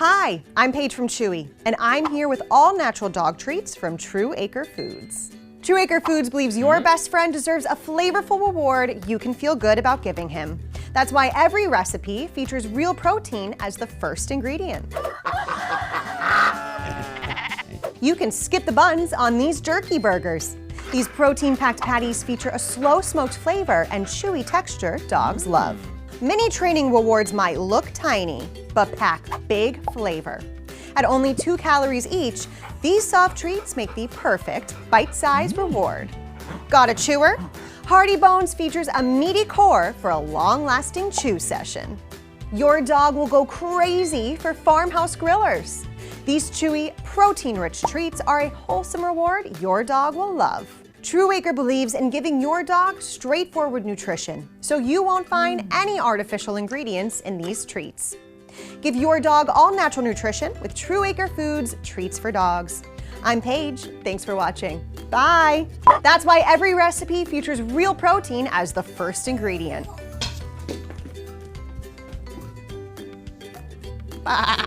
Hi, I'm Paige from Chewy, and I'm here with all natural dog treats from True Acre Foods. True Acre Foods believes your best friend deserves a flavorful reward you can feel good about giving him. That's why every recipe features real protein as the first ingredient. You can skip the buns on these jerky burgers. These protein-packed patties feature a slow-smoked flavor and chewy texture dogs love. Mini training rewards might look tiny, but pack big flavor. At only 2 calories each, these soft treats make the perfect bite-sized reward. Got a chewer? Hearty Bones features a meaty core for a long-lasting chew session. Your dog will go crazy for Farmhouse grillers. These chewy, protein-rich treats are a wholesome reward your dog will love. True Acre believes in giving your dog straightforward nutrition, so you won't find any artificial ingredients in these treats. Give your dog all natural nutrition with True Acre Foods Treats for Dogs. I'm Paige. Thanks for watching. Bye. That's why every recipe features real protein as the first ingredient. Bye.